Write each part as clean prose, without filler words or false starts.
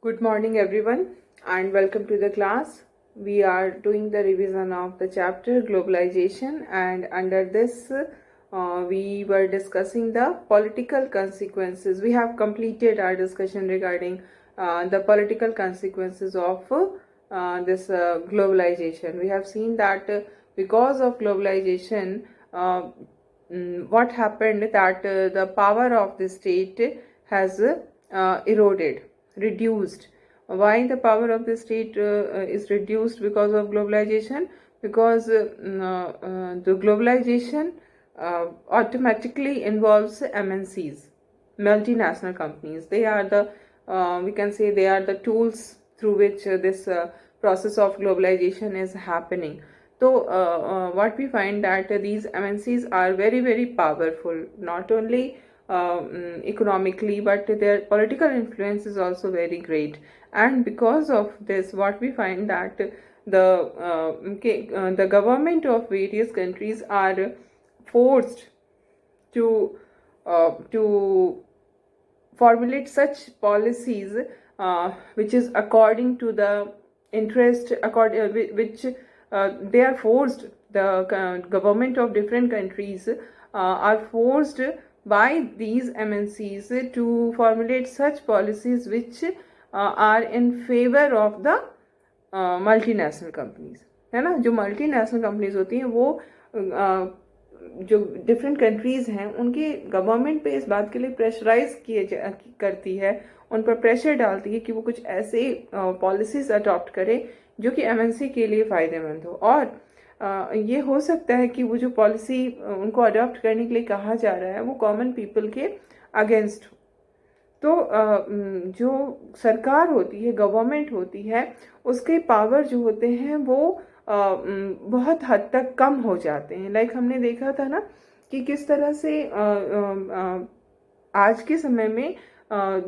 Good morning everyone and welcome to the class. We are doing the revision of the chapter globalization, and under this we were discussing the political consequences. We have completed our discussion regarding the political consequences of this globalization. We have seen that because of globalization what happened that the power of the state has eroded, reduced. Why the power of the state is reduced because of globalization? Because the globalization automatically involves MNCs, multinational companies. They are the we can say they are the tools through which this process of globalization is happening. So what we find that these MNCs are very powerful, not only economically, but their political influence is also very great. And because of this, what we find that the government of various countries are forced to formulate such policies which is according to the interest which they are forced, the government of different countries are forced by these MNCs to formulate such policies which are in favor of the multinational companies, है ना. जो multinational companies होती हैं वो जो different countries हैं उनकी government पे इस बात के लिए प्रेशराइज करती है, उन पर प्रेशर डालती है कि वो कुछ ऐसे पॉलिसीज़ अडॉप्ट करे जो कि एमएनसी के लिए फ़ायदेमंद हो. और ये हो सकता है कि वो जो पॉलिसी उनको अडॉप्ट करने के लिए कहा जा रहा है वो कॉमन पीपल के अगेंस्ट हो. तो जो सरकार होती है, गवर्नमेंट होती है, उसके पावर जो होते हैं वो बहुत हद तक कम हो जाते हैं. लाइक हमने देखा था ना कि किस तरह से आज के समय में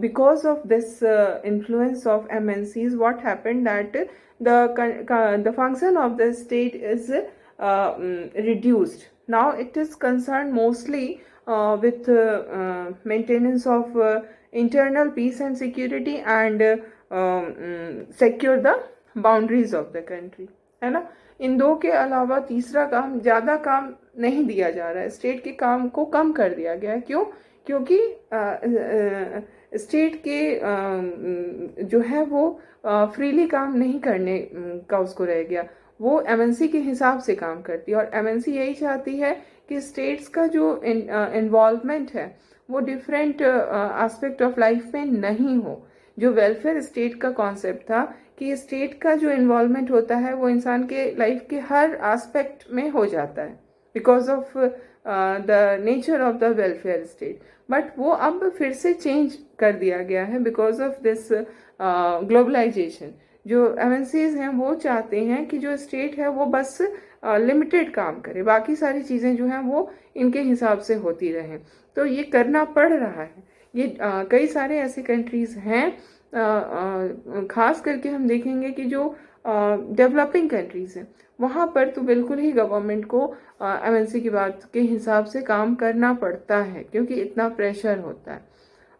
because of this influence of MNCs, what happened that the function of the state is reduced. Now it is concerned mostly with maintenance of internal peace and security and secure the boundaries of the country, है ना. इन दो के अलावा तीसरा काम, ज़्यादा काम नहीं दिया जा रहा है. स्टेट के काम को कम कर दिया गया है. क्यों? क्योंकि स्टेट के जो है वो फ्रीली काम नहीं करने का उसको रह गया. वो एमएनसी के हिसाब से काम करती है और एमएनसी यही चाहती है कि स्टेट्स का जो इन्वॉल्वमेंट है वो डिफरेंट एस्पेक्ट ऑफ लाइफ में नहीं हो. जो वेलफेयर स्टेट का कॉन्सेप्ट था कि स्टेट का जो इन्वॉल्वमेंट होता है वो इंसान के लाइफ के हर एस्पेक्ट में हो जाता है because of the nature of the welfare state. But वो अब फिर से चेंज कर दिया गया है बिकॉज ऑफ दिस ग्लोबलाइजेशन. जो एमएनसीज हैं वो चाहते हैं कि जो स्टेट है वो बस लिमिटेड काम करे, बाकी सारी चीज़ें जो हैं वो इनके हिसाब से होती रहें. तो ये करना पड़ रहा है. ये कई सारे ऐसे कंट्रीज़ हैं, ख़ास करके हम देखेंगे कि जो डेवलपिंग कंट्रीज़ हैं वहाँ पर तो बिल्कुल ही गवर्नमेंट को एमएनसी की बात के हिसाब से काम करना पड़ता है क्योंकि इतना प्रेशर होता है.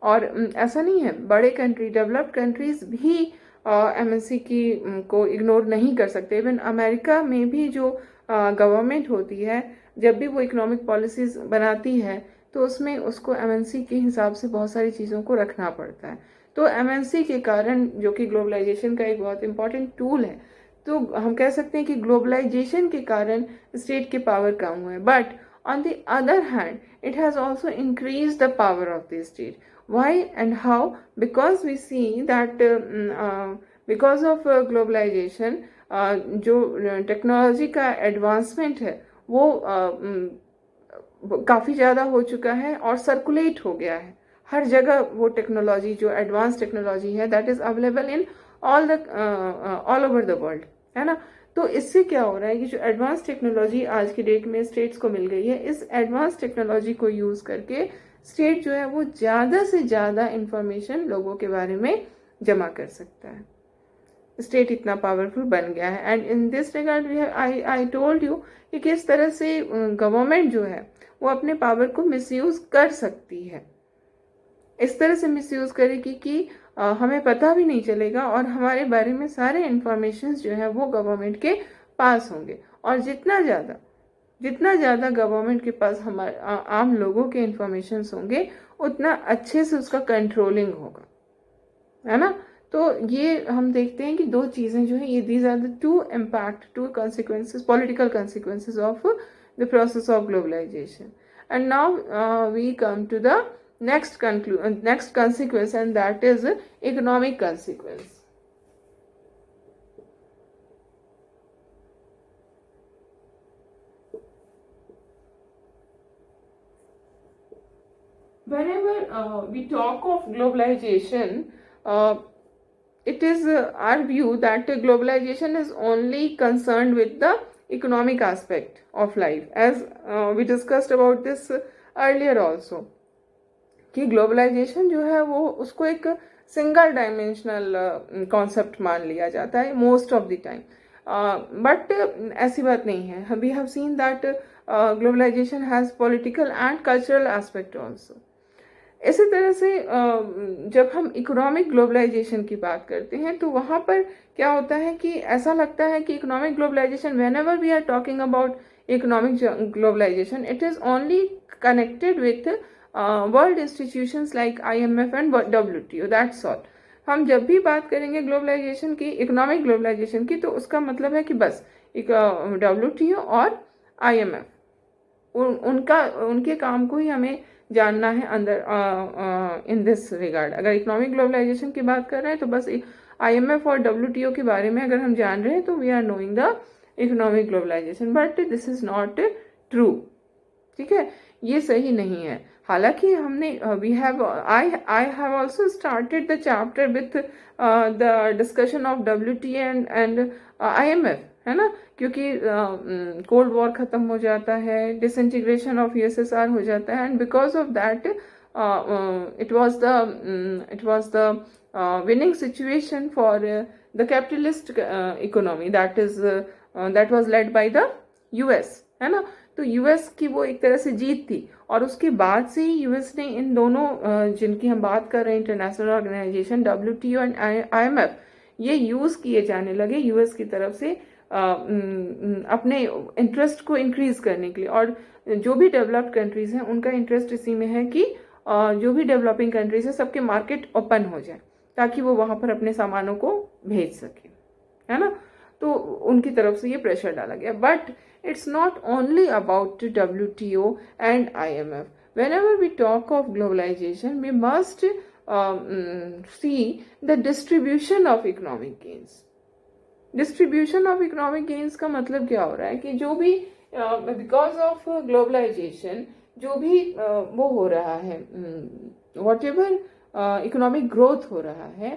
और ऐसा नहीं है, बड़े कंट्री, डेवलप्ड कंट्रीज़ भी एमएनसी की को इग्नोर नहीं कर सकते. इवन अमेरिका में भी जो गवर्नमेंट होती है, जब भी वो इकोनॉमिक पॉलिसीज़ बनाती है तो उसमें उसको एमएनसी के हिसाब से बहुत सारी चीज़ों को रखना पड़ता है. तो एमएनसी के कारण, जो कि ग्लोबलाइजेशन का एक बहुत इंपॉर्टेंट टूल है, तो हम कह सकते हैं कि ग्लोबलाइजेशन के कारण स्टेट के पावर कम हुए. But on the other hand it has also increase the power of the state. Why and how? Because we see that because of globalisation जो टेक्नोलॉजी का एडवांसमेंट है वो काफ़ी ज़्यादा हो चुका है और सर्कुलेट हो गया है हर जगह. वो टेक्नोलॉजी, जो एडवांस टेक्नोलॉजी है, that is available in all over the world, है ना. तो इससे क्या हो रहा है कि जो एडवांस टेक्नोलॉजी आज की डेट में स्टेट्स को मिल गई है, इस एडवांस टेक्नोलॉजी को यूज़ करके स्टेट जो है वो ज़्यादा से ज़्यादा इंफॉर्मेशन लोगों के बारे में जमा कर सकता है. स्टेट इतना पावरफुल बन गया है. And in this regard I told you कि किस तरह से गवर्नमेंट जो है वो अपने पावर को मिसयूज़ कर सकती है. इस तरह से मिसयूज़ करेगी कि हमें पता भी नहीं चलेगा और हमारे बारे में सारे इंफॉर्मेशन जो है वो गवर्नमेंट के पास होंगे। और जितना ज़्यादा गवर्नमेंट के पास हमारे आम लोगों के इंफॉर्मेशन होंगे उतना अच्छे से उसका कंट्रोलिंग होगा, है ना। तो ये हम देखते हैं कि दो चीज़ें जो है ये these are the two consequences, political consequences of the process of globalization. And now we come to the next consequence, and that is economic consequence. Whenever we talk of globalization, it is our view that globalization is only concerned with the economic aspect of life, as we discussed about this earlier also, कि globalisation जो है वो उसको एक single dimensional concept मान लिया जाता है most of the time, but ऐसी बात नहीं है। We have seen that globalisation has political and cultural aspect also. इसी तरह से जब हम इकोनॉमिक ग्लोबलाइजेशन की बात करते हैं तो वहाँ पर क्या होता है कि ऐसा लगता है कि economic globalisation, whenever we are talking about economic globalisation, it is only connected with world institutions like IMF and WTO, that's all. हम जब भी बात करेंगे ग्लोबलाइजेशन की, इकोनॉमिक ग्लोबलाइजेशन की, तो उसका मतलब है कि बस WTO और IMF उनके काम को ही हमें जानना है अंदर इन दिस रिगार्ड। अगर इकोनॉमिक ग्लोबलाइजेशन की बात कर रहे हैं तो बस IMF और WTO के बारे में अगर हम जान रहे हैं तो we are knowing the economic globalisation, but this is not true. ठीक है, ये सही नहीं है। हालांकि हमने I have also started the chapter with the discussion of WTO and IMF, है ना, क्योंकि कोल्ड वॉर खत्म हो जाता है, डिसइंटीग्रेशन ऑफ USSR हो जाता है, and because of that it was the winning situation for the capitalist economy that was led by the US, है ना। तो US की वो एक तरह से जीत थी, और उसके बाद से ही US ने इन दोनों जिनकी हम बात कर रहे हैं, international organisation WTO and IMF, ये यूज किए जाने लगे US की तरफ से अपने इंटरेस्ट को इंक्रीज करने के लिए। और जो भी डेवलप्ड कंट्रीज हैं उनका इंटरेस्ट इसी में है कि जो भी डेवलपिंग कंट्रीज है सबके मार्केट ओपन हो जाए ताकि वो वहाँ पर अपने सामानों को भेज सके, है ना। तो उनकी तरफ से ये प्रेशर डाला गया, but it's not only about WTO and IMF. Whenever we talk of globalization, we must see the distribution of economic gains. Distribution of economic gains का मतलब क्या हो रहा है कि जो भी because of globalization जो भी वो हो रहा है, whatever economic growth हो रहा है,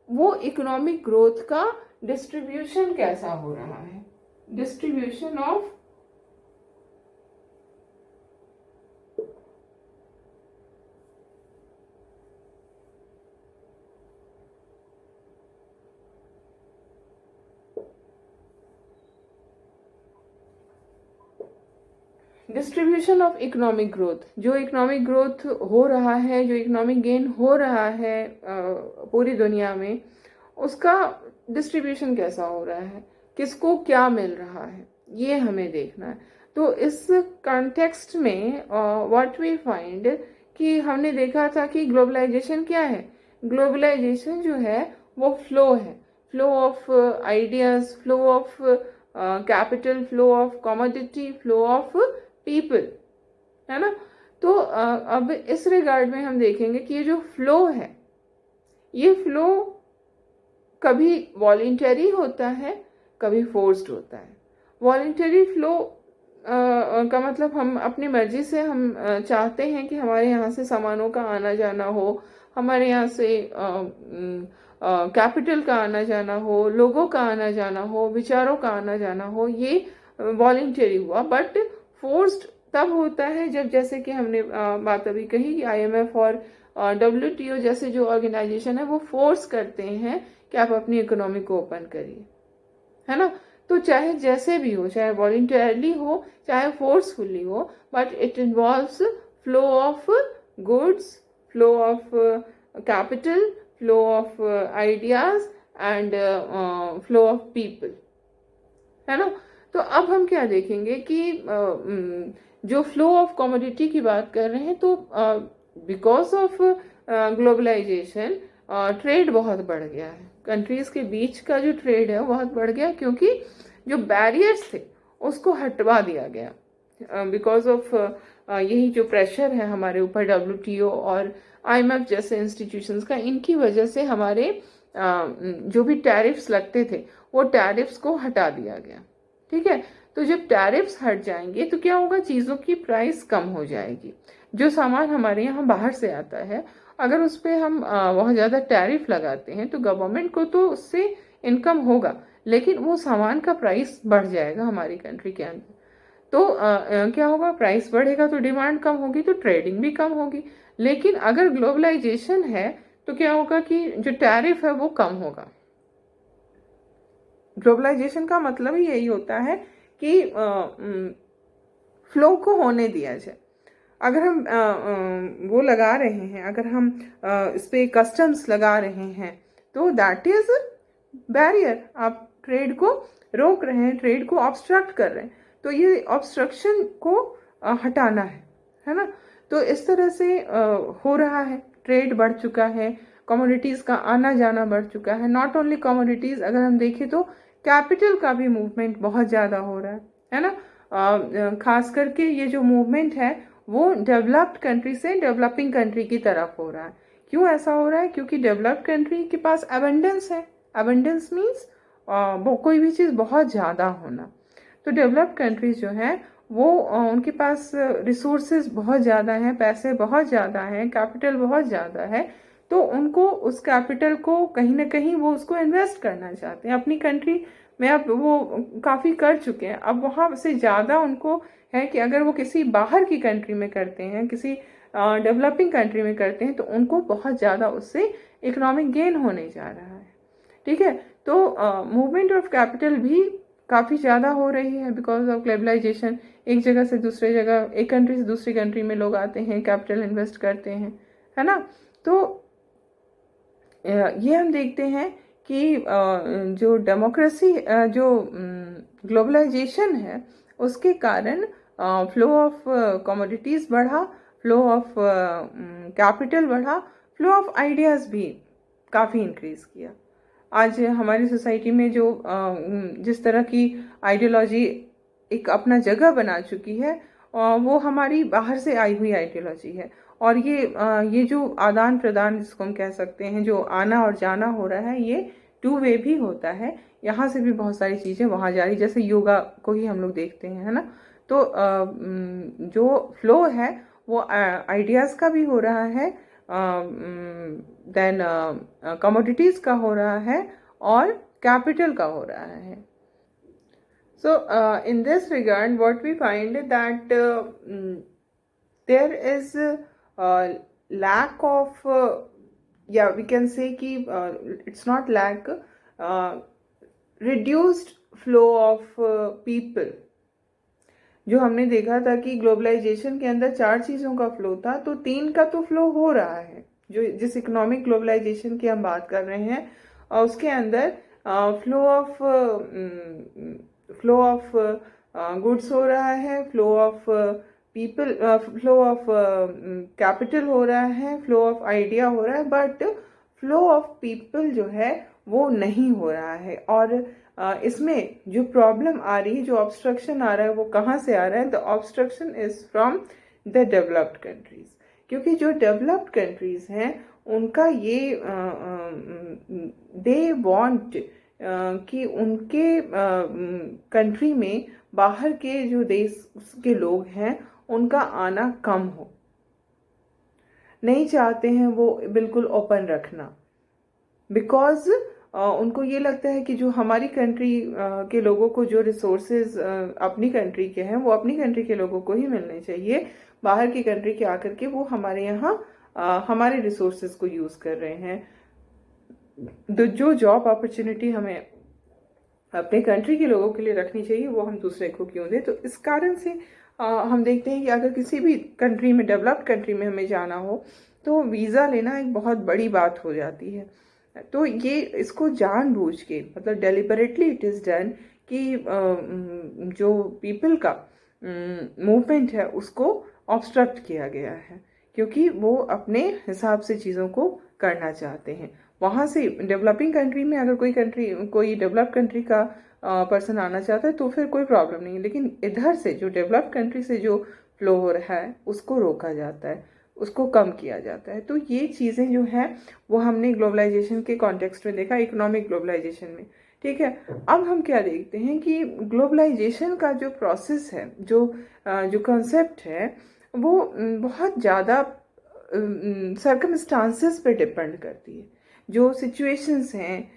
वो economic growth का distribution कैसा हो रहा है, distribution of distribution of economic growth. जो इकोनॉमिक ग्रोथ हो रहा है, जो इकोनॉमिक गेन हो रहा है पूरी दुनिया में, उसका डिस्ट्रीब्यूशन कैसा हो रहा है, किसको क्या मिल रहा है, ये हमें देखना है। तो इस कॉन्टेक्स्ट में व्हाट वी फाइंड कि हमने देखा था कि ग्लोबलाइजेशन क्या है। ग्लोबलाइजेशन जो है वो फ्लो है, flow of ideas, flow of capital, flow of commodity, flow of people, है ना। तो अब इस रिगार्ड में हम देखेंगे कि ये जो फ्लो है, ये फ्लो कभी वॉलेंटरी होता है, कभी फोर्स्ड होता है। वॉलेंटरी फ्लो का मतलब हम अपनी मर्जी से हम चाहते हैं कि हमारे यहाँ से सामानों का आना जाना हो, हमारे यहाँ से कैपिटल का आना जाना हो, लोगों का आना जाना हो, विचारों का आना जाना हो, ये वॉलेंटरी हुआ। बट फोर्स्ड तब होता है जब, जैसे कि हमने बात अभी कही कि IMF और WTO जैसे जो ऑर्गेनाइजेशन है वो फोर्स करते हैं कि आप अपनी इकोनॉमी को ओपन करिए, है ना। तो चाहे जैसे भी हो, चाहे वॉलेंटरली हो चाहे फोर्सफुली हो, but it involves flow of goods, flow of capital, flow of ideas and flow of people, है ना। तो अब हम क्या देखेंगे कि जो फ्लो ऑफ कमोडिटी की बात कर रहे हैं, तो बिकॉज ऑफ ग्लोबलाइजेशन ट्रेड बहुत बढ़ गया है, कंट्रीज के बीच का जो ट्रेड है वो बहुत बढ़ गया, क्योंकि जो बैरियर्स थे उसको हटवा दिया गया बिकॉज ऑफ यही जो प्रेशर है हमारे ऊपर WTO और IMF जैसे इंस्टीट्यूशंस का, इनकी वजह से हमारे जो भी टैरिफ्स लगते थे वो टैरिफ्स को हटा दिया गया। ठीक है, तो जब टैरिफ्स हट जाएंगे तो क्या होगा, चीज़ों की प्राइस कम हो जाएगी। जो सामान हमारे यहाँ बाहर से आता है, अगर उस पर हम बहुत ज़्यादा टैरिफ लगाते हैं तो गवर्नमेंट को तो उससे इनकम होगा, लेकिन वो सामान का प्राइस बढ़ जाएगा हमारी कंट्री के अंदर। तो क्या होगा, प्राइस बढ़ेगा तो डिमांड कम होगी, तो ट्रेडिंग भी कम होगी। लेकिन अगर ग्लोबलाइजेशन है तो क्या होगा कि जो टैरिफ है वो कम होगा। ग्लोबलाइजेशन का मतलब ही यही होता है कि फ्लो को होने दिया जाए। अगर हम वो लगा रहे हैं, अगर हम इस पे कस्टम्स लगा रहे हैं, तो दैट इज बैरियर। आप ट्रेड को रोक रहे हैं, ट्रेड को ऑब्स्ट्रक्ट कर रहे हैं, तो ये ऑब्स्ट्रक्शन को हटाना है ना। तो इस तरह से हो रहा है, ट्रेड बढ़ चुका है, कमोडिटीज़ का आना जाना बढ़ चुका है। नॉट ओनली कमोडिटीज़, अगर हम देखें तो कैपिटल का भी मूवमेंट बहुत ज़्यादा हो रहा है ना। खास करके ये जो मूवमेंट है वो डेवलप्ड कंट्री से डेवलपिंग कंट्री की तरफ हो रहा है। क्यों ऐसा हो रहा है, क्योंकि डेवलप्ड कंट्री के पास अबंडेंस है। अबंडेंस मीन्स कोई भी चीज़ बहुत ज़्यादा होना। तो डेवलप्ड कंट्रीज जो है वो उनके पास रिसोर्सेज बहुत ज़्यादा हैं, पैसे बहुत ज़्यादा हैं, कैपिटल बहुत ज़्यादा है, तो उनको उस कैपिटल को कहीं ना कहीं वो उसको इन्वेस्ट करना चाहते हैं अपनी कंट्री में। अब वो काफ़ी कर चुके हैं, अब वहाँ से ज़्यादा उनको है कि अगर वो किसी बाहर की कंट्री में करते हैं, किसी डेवलपिंग कंट्री में करते हैं, तो उनको बहुत ज़्यादा उससे इकोनॉमिक गेन होने जा रहा है। ठीक है, तो मूवमेंट ऑफ कैपिटल भी काफ़ी ज़्यादा हो रही है बिकॉज ऑफ ग्लोबलाइजेशन। एक जगह से दूसरे जगह, एक कंट्री से दूसरी कंट्री में लोग आते हैं, कैपिटल इन्वेस्ट करते हैं, है ना। तो ये हम देखते हैं कि जो डेमोक्रेसी, जो ग्लोबलाइजेशन है, उसके कारण फ्लो ऑफ कमोडिटीज़ बढ़ा, फ्लो ऑफ कैपिटल बढ़ा, फ्लो ऑफ आइडियाज़ भी काफ़ी इंक्रीज़ किया। आज हमारी सोसाइटी में जो जिस तरह की आइडियोलॉजी एक अपना जगह बना चुकी है, वो हमारी बाहर से आई हुई आइडियोलॉजी है। और ये जो आदान प्रदान जिसको हम कह सकते हैं, जो आना और जाना हो रहा है, ये 2 वे भी होता है। यहाँ से भी बहुत सारी चीज़ें वहाँ जा रही, जैसे योगा को ही हम लोग देखते हैं, है ना। तो जो फ्लो है वो आइडियाज़ का भी हो रहा है, देन कमोडिटीज का हो रहा है, और कैपिटल का हो रहा है। So in this regard what we find that there is lack of yeah, we can say कि it's not lack, reduced flow of people। जो हमने देखा था कि ग्लोबलाइजेशन के अंदर 4 चीज़ों का फ्लो था, तो 3 का तो फ्लो हो रहा है। जो जिस इकोनॉमिक ग्लोबलाइजेशन की हम बात कर रहे हैं, उसके अंदर फ्लो ऑफ गुड्स हो रहा है, flow of people, flow of capital हो रहा है, फ्लो ऑफ आइडिया हो रहा है, बट फ्लो ऑफ पीपल जो है वो नहीं हो रहा है। और इसमें जो प्रॉब्लम आ रही है, जो ऑब्स्ट्रक्शन आ रहा है, वो कहाँ से आ रहा है? The obstruction is from the developed countries. क्योंकि जो डेवलप्ड कंट्रीज हैं उनका ये दे वांट कि उनके कंट्री में बाहर के जो देश के लोग हैं उनका आना कम हो, नहीं चाहते हैं वो बिल्कुल ओपन रखना। बिकॉज उनको ये लगता है कि जो हमारी कंट्री के लोगों को जो रिसोर्सेज अपनी कंट्री के हैं वो अपनी कंट्री के लोगों को ही मिलने चाहिए। बाहर की कंट्री के आकर के वो हमारे यहाँ हमारे रिसोर्सेज को यूज़ कर रहे हैं। जो जॉब अपॉर्चुनिटी हमें अपने कंट्री के लोगों के लिए रखनी चाहिए वो हम दूसरे को क्यों दें। तो इस कारण से हम देखते हैं कि अगर किसी भी कंट्री में, डेवलप्ड कंट्री में हमें जाना हो, तो वीज़ा लेना एक बहुत बड़ी बात हो जाती है। तो ये इसको जानबूझ के, मतलब डेलिबरेटली इट इज़ डन कि जो पीपल का मूवमेंट है उसको ऑब्स्ट्रक्ट किया गया है, क्योंकि वो अपने हिसाब से चीज़ों को करना चाहते हैं। वहाँ से डेवलपिंग कंट्री में अगर कोई डेवलप कंट्री का पर्सन आना चाहता है तो फिर कोई प्रॉब्लम नहीं है, लेकिन इधर से जो डेवलप कंट्री से जो फ्लो हो रहा है उसको रोका जाता है, उसको कम किया जाता है। तो ये चीज़ें जो हैं वो हमने ग्लोबलाइजेशन के कॉन्टेक्स्ट में देखा, इकोनॉमिक ग्लोबलाइजेशन में। ठीक है, अब हम क्या देखते हैं कि ग्लोबलाइजेशन का जो प्रोसेस है, जो कंसेप्ट है, वो बहुत ज़्यादा सर्कमस्टांसेस पे डिपेंड करती है, जो सिचुएशंस हैं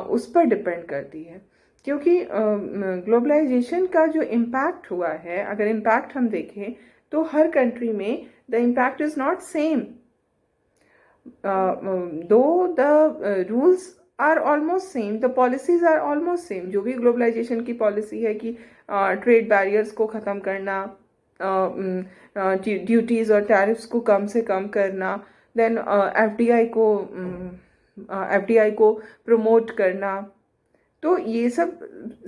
उस पर डिपेंड करती है। क्योंकि ग्लोबलाइजेशन का जो इम्पैक्ट हुआ है, अगर इम्पैक्ट हम देखें तो हर कंट्री में the impact is not same, though the rules are almost same, the policies are almost same. जो भी ग्लोबलाइजेशन की पॉलिसी है कि ट्रेड बैरियर्स को ख़त्म करना, ड्यूटीज़ और टैरिफ्स को कम से कम करना, देन एफडीआई को प्रमोट करना, तो ये सब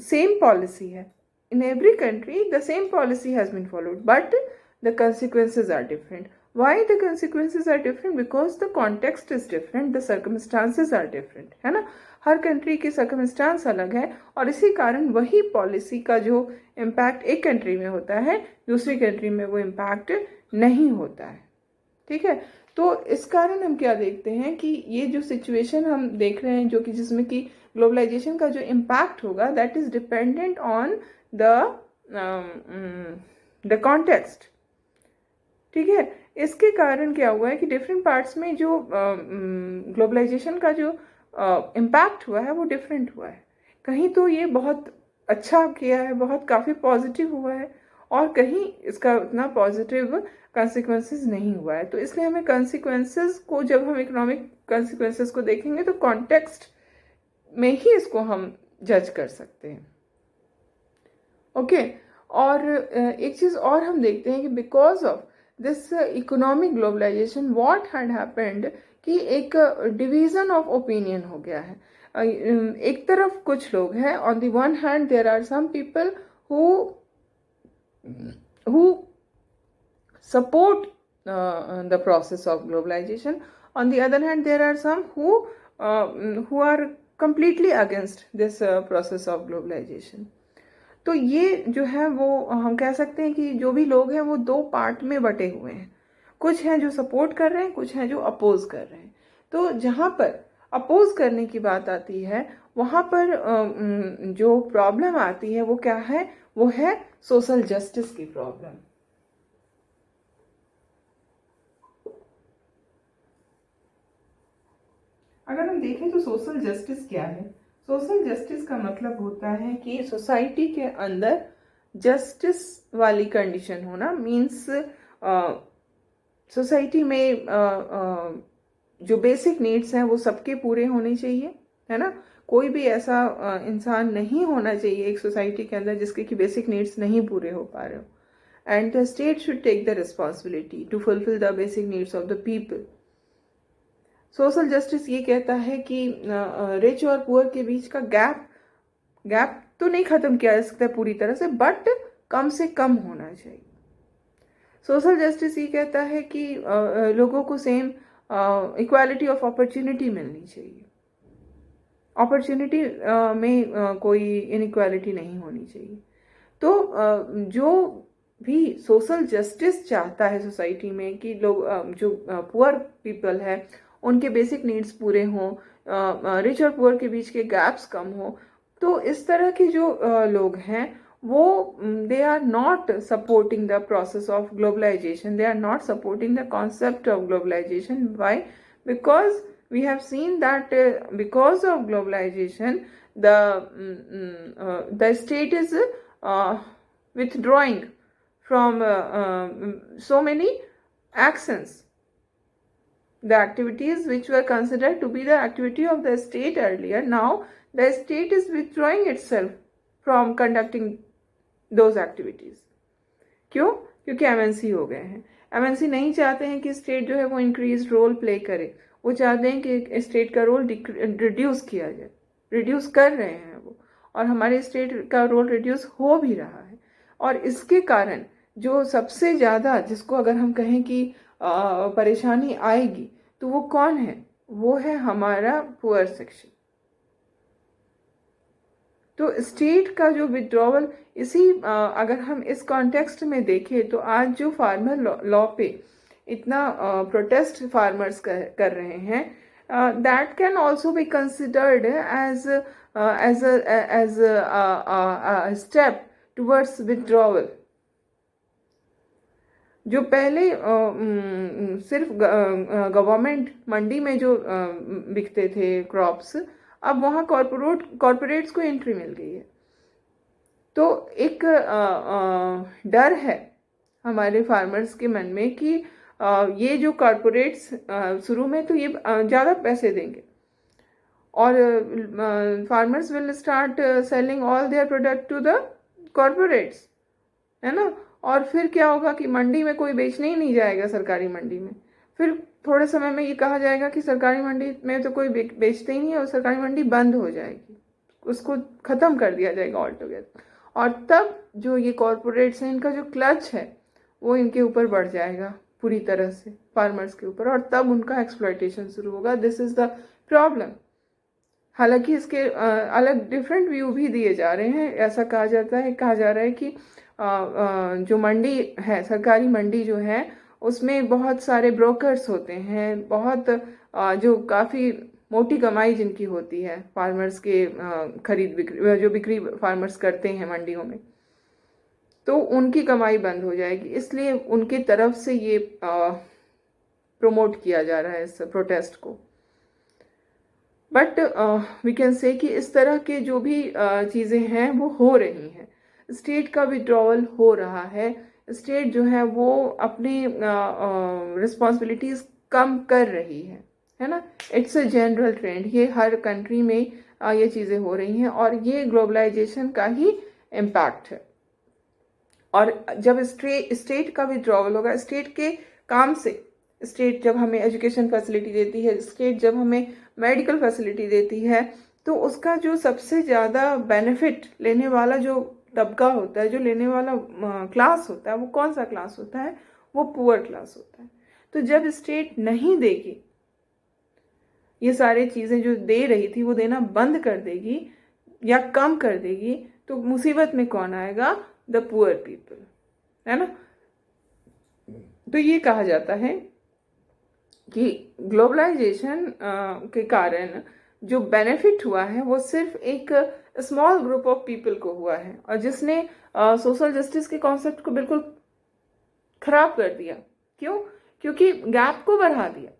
सेम पॉलिसी है। In every country the same policy has been followed, but the consequences are different. Why the consequences are different? Because the context is different, the circumstances are different, है ना। हर country के circumstance अलग है, और इसी कारण वही पॉलिसी का जो इम्पैक्ट एक कंट्री में होता है दूसरी कंट्री में वो इम्पैक्ट नहीं होता है। ठीक है, तो इस कारण हम क्या देखते हैं कि ये जो सिचुएशन हम देख रहे हैं, जो कि जिसमें कि ग्लोबलाइजेशन का जो इम्पैक्ट होगा that is dependent on the context. ठीक है, इसके कारण क्या हुआ है कि डिफरेंट पार्ट्स में जो ग्लोबलाइजेशन का जो इम्पैक्ट हुआ है वो डिफरेंट हुआ है। कहीं तो ये बहुत अच्छा किया है, बहुत काफ़ी पॉजिटिव हुआ है, और कहीं इसका उतना पॉजिटिव कंसिक्वेंसेस नहीं हुआ है। तो इसलिए हमें कंसिक्वेंसेस को, जब हम इकोनॉमिक कंसिक्वेंसेस को देखेंगे तो कॉन्टेक्स्ट में ही इसको हम जज कर सकते हैं। ओके, और एक चीज़ और हम देखते हैं कि because of this economic globalisation what had happened कि एक डिवीज़न ऑफ ओपिनियन हो गया है। एक तरफ कुछ लोग हैं, on the one hand there are some people who support the process of globalization. On the other hand, there are some who are completely against this process of globalization. तो ये जो है वो हम कह सकते हैं कि जो भी लोग हैं वो दो पार्ट में बटे हुए हैं। कुछ हैं जो सपोर्ट कर रहे हैं, कुछ हैं जो अपोज कर रहे हैं। तो जहाँ पर अपोज करने की बात आती है वहाँ पर जो प्रॉब्लम आती है वो क्या है, वो है सोशल जस्टिस की प्रॉब्लम। अगर हम देखें तो सोशल जस्टिस क्या है। सोशल जस्टिस का मतलब होता है कि सोसाइटी के अंदर जस्टिस वाली कंडीशन होना। मीन्स सोसाइटी में जो बेसिक नीड्स हैं वो सबके पूरे होने चाहिए, है ना। कोई भी ऐसा इंसान नहीं होना चाहिए एक सोसाइटी के अंदर जिसके कि बेसिक नीड्स नहीं पूरे हो पा रहे हो। And the state should take the responsibility to fulfil the basic needs of the people. Social justice ये कहता है कि रिच और पुअर के बीच का गैप तो नहीं खत्म किया जा सकता पूरी तरह से, बट कम से कम होना चाहिए। सोशल जस्टिस ये कहता है कि लोगों को सेम इक्वालिटी ऑफ अपॉर्चुनिटी मिलनी चाहिए। अपॉर्चुनिटी में कोई इनइक्वालिटी नहीं होनी चाहिए। तो जो भी सोशल जस्टिस चाहता है सोसाइटी में कि लोग जो पुअर पीपल है उनके बेसिक नीड्स पूरे हों, रिच और पुअर के बीच के गैप्स कम हो, तो इस तरह के जो लोग हैं वो they are not supporting the process of globalisation, they are not supporting the concept of globalisation. Why? Because we have seen that because of globalization the state is withdrawing from so many actions. The activities which were considered to be the activity of the state earlier, now the state is withdrawing itself from conducting those activities. क्यों? क्योंकि MNC हो गए हैं। MNC नहीं चाहते हैं कि state जो है वो इंक्रीज रोल प्ले करे, वो चाहते हैं कि स्टेट का रोल रिड्यूस किया जाए, रिड्यूस कर रहे हैं वो, और हमारे स्टेट का रोल रिड्यूस हो भी रहा है। और इसके कारण जो सबसे ज़्यादा, जिसको अगर हम कहें कि परेशानी आएगी, तो वो कौन है? वो है हमारा पुअर सेक्शन। तो स्टेट का जो विड्रॉवल, अगर हम इस कॉन्टेक्स्ट में देखें तो आज जो फार्मर लॉ पे इतना प्रोटेस्ट फार्मर्स कर रहे हैं, that can also be considered as step towards withdrawal. जो पहले सिर्फ गवर्नमेंट मंडी में जो बिकते थे क्रॉप्स, अब वहाँ कॉरपोरेट्स को एंट्री मिल गई है। तो एक डर है हमारे फार्मर्स के मन में कि ये जो कॉरपोरेट्स शुरू में तो ये ज़्यादा पैसे देंगे, और farmers will start selling all their product to the corporates, है ना। और फिर क्या होगा कि मंडी में कोई बेचने ही नहीं जाएगा, सरकारी मंडी में। फिर थोड़े समय में ये कहा जाएगा कि सरकारी मंडी में तो कोई बेचते ही नहीं है, और सरकारी मंडी बंद हो जाएगी, उसको ख़त्म कर दिया जाएगा ऑल टुगेदर। और तब जो ये कॉरपोरेट्स हैं, इनका जो क्लच है वो इनके ऊपर बढ़ जाएगा पूरी तरह से, फार्मर्स के ऊपर, और तब उनका एक्सप्लॉयटेशन शुरू होगा। This is the problem. हालांकि इसके अलग डिफरेंट व्यू भी दिए जा रहे हैं। ऐसा कहा जा रहा है कि जो मंडी है, सरकारी मंडी जो है, उसमें बहुत सारे ब्रोकर्स होते हैं, बहुत जो काफ़ी मोटी कमाई जिनकी होती है फार्मर्स के खरीद बिक्री, जो बिक्री फार्मर्स करते हैं मंडियों में, तो उनकी कमाई बंद हो जाएगी। इसलिए उनकी तरफ से ये प्रमोट किया जा रहा है इस प्रोटेस्ट को। बट वी कैन से कि इस तरह के जो भी चीज़ें हैं वो हो रही हैं, स्टेट का विड्रॉवल हो रहा है, स्टेट जो है वो अपनी रिस्पॉन्सिबिलिटीज़ कम कर रही है ना। इट्स अ जनरल ट्रेंड, ये हर कंट्री में ये चीज़ें हो रही हैं, और ये ग्लोबलाइजेशन का ही इम्पैक्ट है। और जब स्टेट का विड्रॉवल होगा, स्टेट के काम से, स्टेट जब हमें एजुकेशन फैसिलिटी देती है, स्टेट जब हमें मेडिकल फैसिलिटी देती है, तो उसका जो सबसे ज़्यादा बेनिफिट लेने वाला जो तबका होता है, जो लेने वाला क्लास होता है, वो कौन सा क्लास होता है? वो पुअर क्लास होता है। तो जब स्टेट नहीं देगी, ये सारी चीज़ें जो दे रही थी वो देना बंद कर देगी या कम कर देगी, तो मुसीबत में कौन आएगा? द पुअर पीपल, है ना। तो ये कहा जाता है कि ग्लोबलाइजेशन के कारण जो बेनिफिट हुआ है वो सिर्फ एक स्मॉल ग्रुप ऑफ पीपल को हुआ है, और जिसने सोशल जस्टिस के कॉन्सेप्ट को बिल्कुल खराब कर दिया। क्यों? क्योंकि गैप को बढ़ा दिया,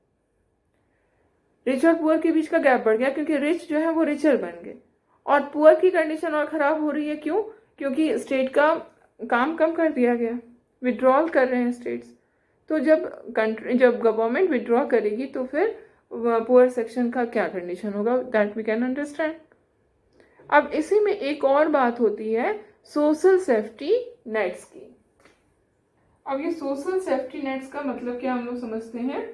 रिच और पुअर के बीच का गैप बढ़ गया, क्योंकि रिच जो है वो रिचर बन गए, और पुअर की कंडीशन और ख़राब हो रही है। क्यों? क्योंकि स्टेट का काम कम कर दिया गया, विड्रॉल कर रहे हैं स्टेट्स। तो जब गवर्नमेंट विड्रॉ करेगी तो फिर पुअर सेक्शन का क्या कंडीशन होगा, दैट वी कैन अंडरस्टैंड। अब इसी में एक और बात होती है सोशल सेफ्टी नेट्स की। अब ये सोशल सेफ्टी नेट्स का मतलब क्या हम लोग समझते हैं?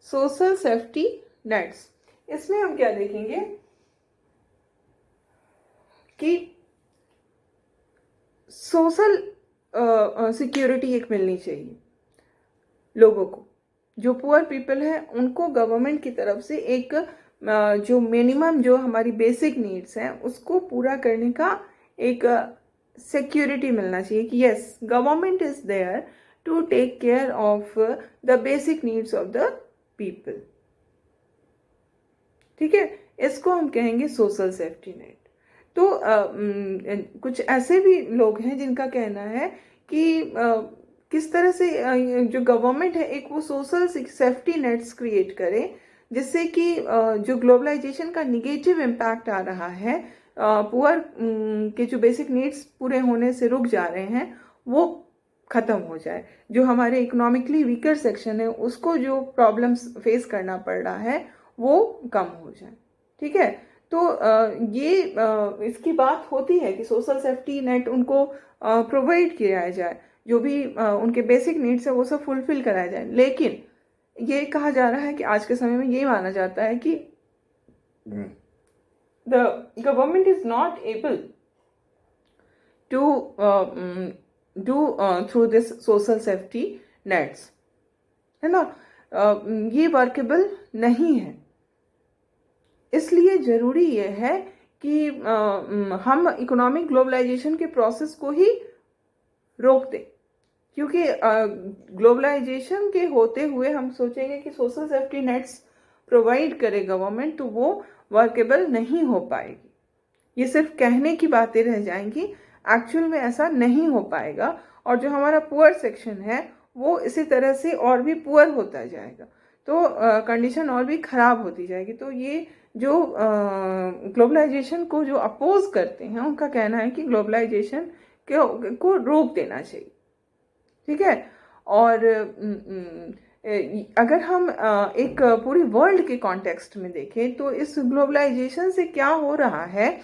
सोशल सेफ्टी नेट्स, इसमें हम क्या देखेंगे कि सोशल सिक्योरिटी एक मिलनी चाहिए लोगों को। जो पुअर पीपल है उनको गवर्नमेंट की तरफ से एक जो मिनिमम, जो हमारी बेसिक नीड्स हैं, उसको पूरा करने का एक सिक्योरिटी मिलना चाहिए कि yes, government is there to take care of the basic needs of the people. ठीक है, इसको हम कहेंगे सोशल सेफ्टी नेट। तो कुछ ऐसे भी लोग हैं जिनका कहना है कि किस तरह से जो गवर्नमेंट है एक वो सोशल सेफ्टी नेट्स क्रिएट करे, जिससे कि जो ग्लोबलाइजेशन का निगेटिव इम्पैक्ट आ रहा है, पुअर के जो बेसिक नीड्स पूरे होने से रुक जा रहे हैं, वो ख़त्म हो जाए। जो हमारे इकोनॉमिकली वीकर सेक्शन है उसको जो प्रॉब्लम्स फेस करना पड़ रहा है वो कम हो जाए। ठीक है, तो इसकी बात होती है कि सोशल सेफ्टी नेट उनको प्रोवाइड किया जाए, जो भी उनके बेसिक नीड्स है वो सब फुलफिल कराया जाए। लेकिन ये कहा जा रहा है कि आज के समय में ये माना जाता है कि the government is not able to do through this social safety nets, है ना। ये वर्केबल नहीं है। इसलिए ज़रूरी ये है कि हम इकोनॉमिक ग्लोबलाइजेशन के प्रोसेस को ही रोक दें, क्योंकि ग्लोबलाइजेशन के होते हुए हम सोचेंगे कि सोशल सेफ्टी नेट्स प्रोवाइड करे गवर्नमेंट, तो वो वर्केबल नहीं हो पाएगी। ये सिर्फ कहने की बातें रह जाएंगी, एक्चुअल में ऐसा नहीं हो पाएगा। और जो हमारा पुअर सेक्शन है वो इसी तरह से और भी पुअर होता जाएगा, तो कंडीशन और भी ख़राब होती जाएगी। तो ये जो ग्लोबलाइजेशन को जो अपोज करते हैं उनका कहना है कि ग्लोबलाइजेशन को रोक देना चाहिए, ठीक है। और अगर हम एक पूरी वर्ल्ड के कॉन्टेक्स्ट में देखें तो इस ग्लोबलाइजेशन से क्या हो रहा है,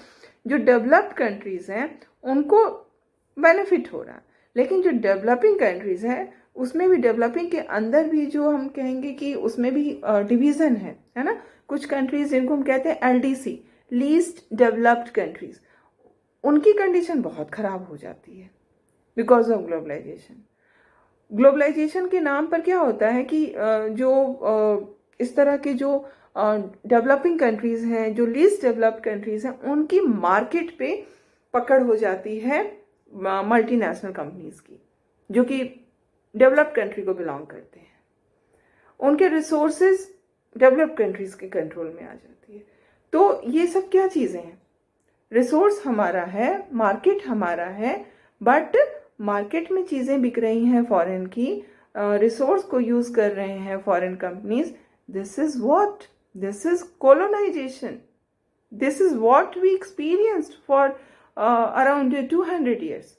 जो डेवलप्ड कंट्रीज़ हैं उनको बेनिफिट हो रहा है, लेकिन जो डेवलपिंग कंट्रीज़ हैं उसमें भी, डेवलपिंग के अंदर भी जो हम कहेंगे कि उसमें भी डिवीज़न है ना। कुछ कंट्रीज़ जिनको हम कहते हैं LDC, लीस्ट डेवलप्ड कंट्रीज़, उनकी कंडीशन बहुत ख़राब हो जाती है बिकॉज ऑफ ग्लोबलाइजेशन। ग्लोबलाइजेशन के नाम पर क्या होता है कि जो इस तरह के जो डेवलपिंग कंट्रीज़ हैं, जो लीस्ट डेवलप्ड कंट्रीज़ हैं, उनकी मार्केट पे पकड़ हो जाती है मल्टीनेशनल कंपनीज़ की, जो कि डेवलप्ड कंट्री को बिलोंग करते हैं। उनके रिसोर्सेज डेवलप्ड कंट्रीज़ के कंट्रोल में आ जाती है। तो ये सब क्या चीज़ें हैं, रिसोर्स हमारा है, मार्केट हमारा है, बट मार्केट में चीज़ें बिक रही हैं फॉरेन की, रिसोर्स को यूज़ कर रहे हैं foreign companies. This is what, this is colonisation, this is what we experienced for around 200 years,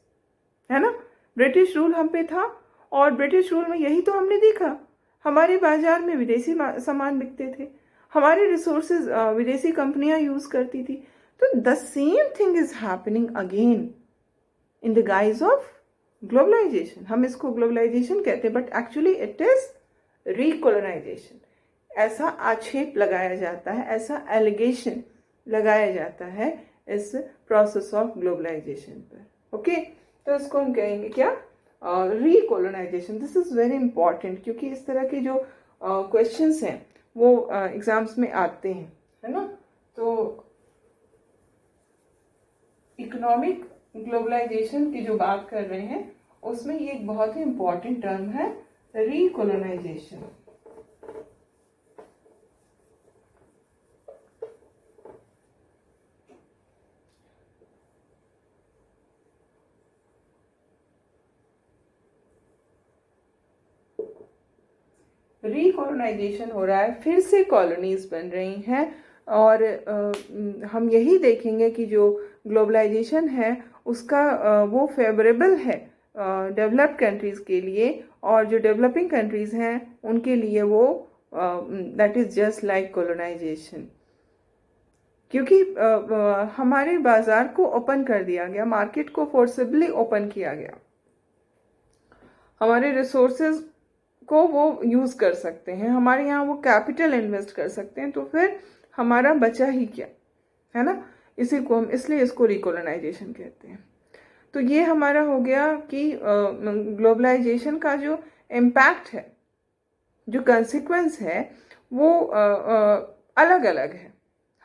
है ना। ब्रिटिश रूल हम पे था और ब्रिटिश रूल में यही तो हमने देखा। हमारे बाजार में विदेशी सामान बिकते थे, हमारे रिसोर्सेज विदेशी कंपनियां यूज़ करती थी। तो the same thing is happening again in the guise of globalisation. हम इसको ग्लोबलाइजेशन कहते हैं, but actually it is recolonisation. ऐसा आक्षेप लगाया जाता है, ऐसा एलिगेशन लगाया जाता है इस प्रोसेस ऑफ ग्लोबलाइजेशन पर। ओके, तो इसको हम कहेंगे क्या, रिकोलोनाइजेशन। दिस इज वेरी इंपॉर्टेंट, क्योंकि इस तरह के जो क्वेश्चंस हैं वो एग्जाम्स में आते हैं, है ना। तो इकोनॉमिक ग्लोबलाइजेशन की जो बात कर रहे हैं उसमें ये एक बहुत ही इंपॉर्टेंट टर्म है, रिकोलोनाइजेशन। रिकोलोनाइजेशन हो रहा है, फिर से कॉलोनीज बन रही हैं, और हम यही देखेंगे कि जो ग्लोबलाइजेशन है उसका वो फेवरेबल है डेवलप्ड कंट्रीज़ के लिए, और जो डेवलपिंग कंट्रीज़ हैं उनके लिए वो that is just like colonisation. क्योंकि हमारे बाज़ार को ओपन कर दिया गया, मार्केट को फोर्सिबली ओपन किया गया, हमारे रिसोर्सेज को वो यूज़ कर सकते हैं, हमारे यहाँ वो कैपिटल इन्वेस्ट कर सकते हैं, तो फिर हमारा बचा ही क्या, है ना। इसी को हम इसलिए इसको रिकोलोनाइजेशन कहते हैं। तो ये हमारा हो गया कि ग्लोबलाइजेशन का जो इम्पैक्ट है, जो कंसिक्वेंस है, वो अलग अलग है,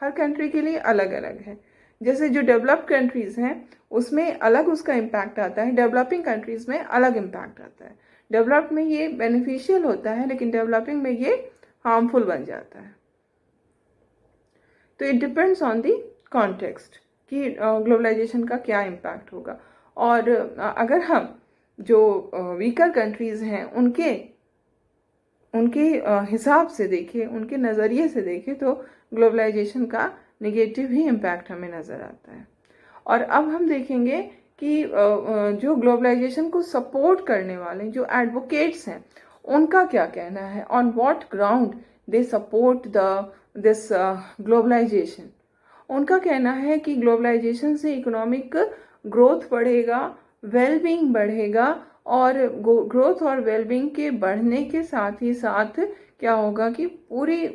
हर कंट्री के लिए अलग अलग है। जैसे जो डेवलप्ड कंट्रीज़ हैं उसमें अलग उसका इम्पैक्ट आता है, डेवलपिंग कंट्रीज़ में अलग इम्पैक्ट आता है। डेवलप्ड में ये बेनिफिशियल होता है, लेकिन डेवलपिंग में ये हार्मफुल बन जाता है। तो it depends on the context कि ग्लोबलाइजेशन का क्या इम्पैक्ट होगा। और अगर हम जो वीकर कंट्रीज़ हैं उनके हिसाब से देखें, उनके नज़रिए से देखें, तो ग्लोबलाइजेशन का नेगेटिव ही इम्पैक्ट हमें नज़र आता है। और अब हम देखेंगे कि जो ग्लोबलाइजेशन को सपोर्ट करने वाले जो एडवोकेट्स हैं उनका क्या कहना है, on what ground they support this globalisation, उनका कहना है कि ग्लोबलाइजेशन से इकोनॉमिक ग्रोथ बढ़ेगा, वेलबींग बढ़ेगा, और ग्रोथ और वेलबींग के बढ़ने के साथ ही साथ क्या होगा कि पूरी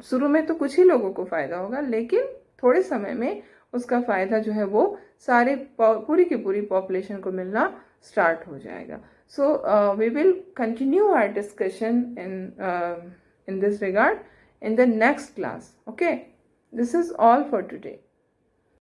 शुरू में तो कुछ ही लोगों को फ़ायदा होगा, लेकिन थोड़े समय में उसका फ़ायदा जो है वो सारे पूरी की पूरी पॉपुलेशन को मिलना स्टार्ट हो जाएगा. So we will continue our discussion in this regard in the next class. Okay, this is all for today.